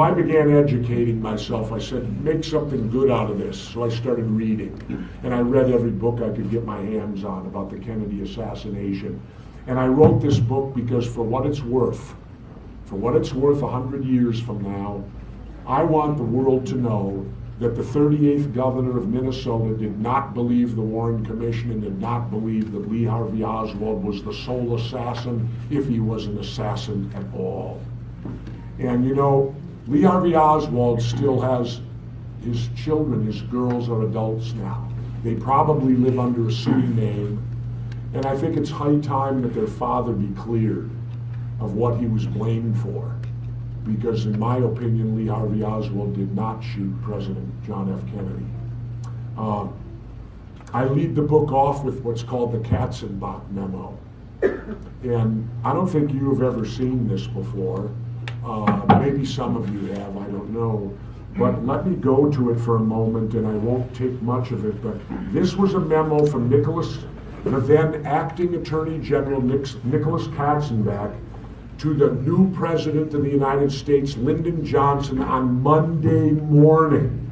I began educating myself. I said, make something good out of this. So I started reading. And I read every book I could get my hands on about the Kennedy assassination. And I wrote this book because for what it's worth 100 years from now, I want the world to know that the 38th governor of Minnesota did not believe the Warren Commission and did not believe that Lee Harvey Oswald was the sole assassin, if he was an assassin at all. And you know, Lee Harvey Oswald still has his children. His girls are adults now. They probably live under a pseudonym, and I think it's high time that their father be cleared of what he was blamed for. Because in my opinion, Lee Harvey Oswald did not shoot President John F. Kennedy. I lead the book off with what's called the Katzenbach memo. And I don't think you have ever seen this before. Maybe some of you have, I don't know. But let me go to it for a moment, and I won't take much of it. But this was a memo from the then acting Attorney General Nicholas Katzenbach, to the new President of the United States, Lyndon Johnson, on Monday morning.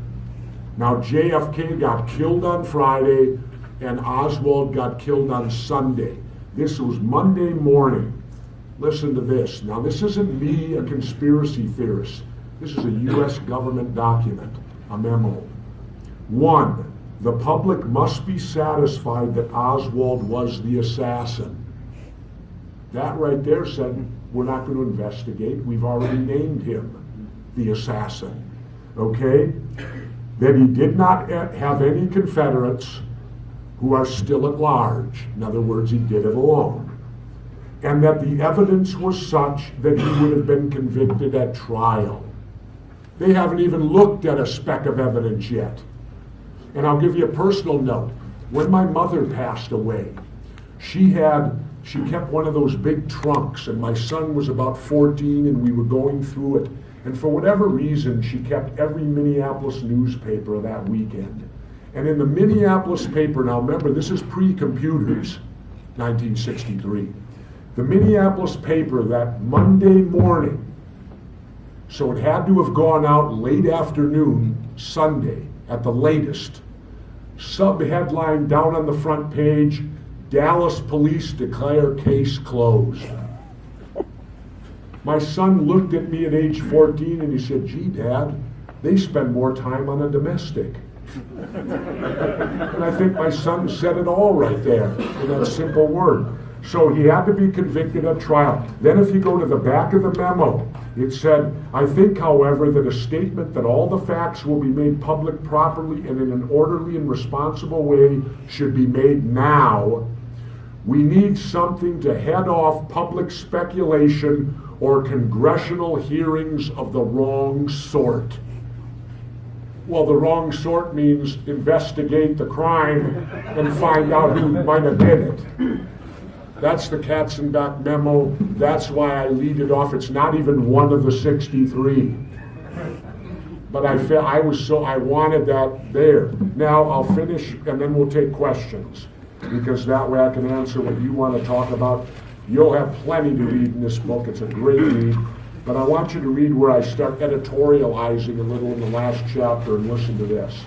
Now, JFK got killed on Friday, and Oswald got killed on Sunday. This was Monday morning. Listen to this. Now, this isn't me, a conspiracy theorist. This is a U.S. government document, a memo. 1, the public must be satisfied that Oswald was the assassin. That right there said, we're not going to investigate. We've already named him the assassin. Okay? That he did not have any Confederates who are still at large. In other words, he did it alone. And that the evidence was such that he would have been convicted at trial. They haven't even looked at a speck of evidence yet. And I'll give you a personal note. When my mother passed away, she kept one of those big trunks, and my son was about 14, and we were going through it. And for whatever reason, she kept every Minneapolis newspaper of that weekend. And in the Minneapolis paper, now remember, this is pre-computers, 1963. The Minneapolis paper that Monday morning, so it had to have gone out late afternoon, Sunday, at the latest. Sub-headline down on the front page, Dallas police declare case closed. My son looked at me at age 14 and he said, gee, Dad, they spend more time on a domestic. And I think my son said it all right there in that simple word. So he had to be convicted at trial. Then if you go to the back of the memo, it said, I think, however, that a statement that all the facts will be made public properly and in an orderly and responsible way should be made now. We need something to head off public speculation or congressional hearings of the wrong sort. Well, the wrong sort means investigate the crime and find out who might have did it. That's the Katzenbach memo. That's why I lead it off. It's not even one of the 63. But I wanted that there. Now I'll finish and then we'll take questions, because that way I can answer what you want to talk about. You'll have plenty to read in this book. It's a great read. But I want you to read where I start editorializing a little in the last chapter, and listen to this.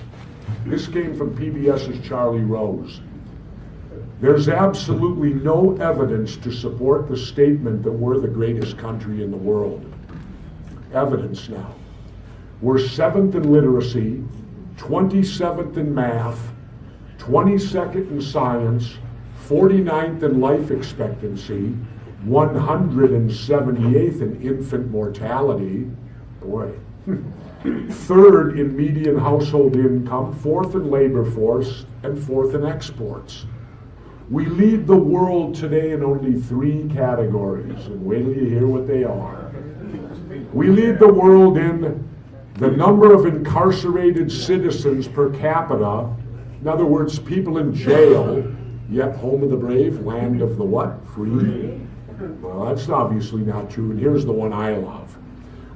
This came from PBS's Charlie Rose. There's absolutely no evidence to support the statement that we're the greatest country in the world. Evidence now. We're 7th in literacy, 27th in math, 22nd in science, 49th in life expectancy, 178th in infant mortality, boy, 3rd in median household income, 4th in labor force, and 4th in exports. We lead the world today in only 3 categories, and wait till you hear what they are. We lead the world in the number of incarcerated citizens per capita, in other words, people in jail, yet home of the brave, land of the what? Free. Well, that's obviously not true, and here's the one I love.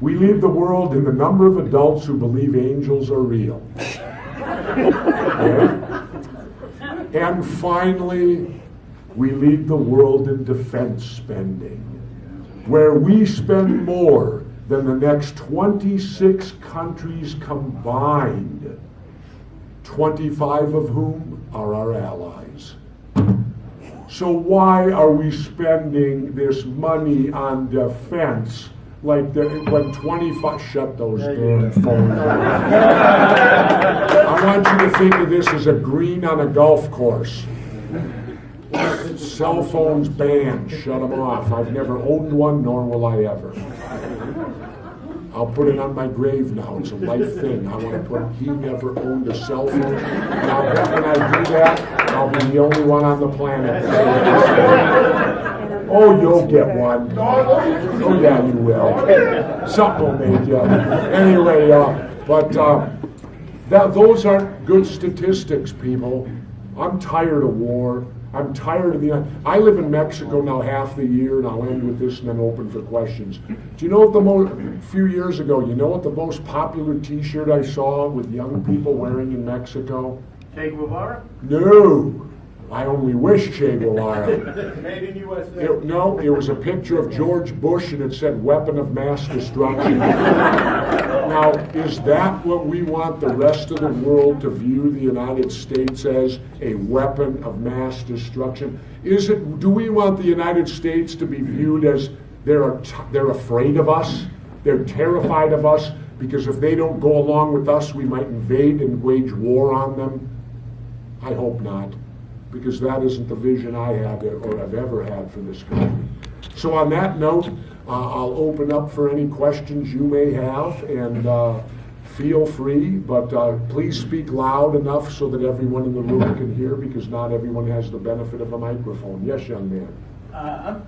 We lead the world in the number of adults who believe angels are real. Okay? And finally, we lead the world in defense spending, where we spend more than the next 26 countries combined, 25 of whom are our allies. So why are we spending this money on defense like when 25, shut those damn phones down. I want you to think of this as a green on a golf course. Cell phones banned, shut them off. I've never owned one, nor will I ever. I'll put it on my grave now. It's a life thing. I want to put, he never owned a cell phone. And I'll bet when I do that, I'll be the only one on the planet. Oh, you'll get one. Oh, yeah, you will. Something will make you. Anyway, those aren't good statistics, people. I'm tired of war. I'm tired of I live in Mexico now half the year, and I'll end with this and then open for questions. Do you know what a few years ago, you know what the most popular t-shirt I saw with young people wearing in Mexico? Che Guevara? No. I only wish Che Guevara. Made in USA. No, it was a picture of George Bush and it said weapon of mass destruction. Now, is that what we want the rest of the world to view the United States as, a weapon of mass destruction? Do we want the United States to be viewed as they're afraid of us, they're terrified of us, because if they don't go along with us, we might invade and wage war on them? I hope not, because that isn't the vision I had or I've ever had for this country. So on that note, I'll open up for any questions you may have, and feel free, but please speak loud enough so that everyone in the room can hear, because not everyone has the benefit of a microphone. Yes, young man. I'm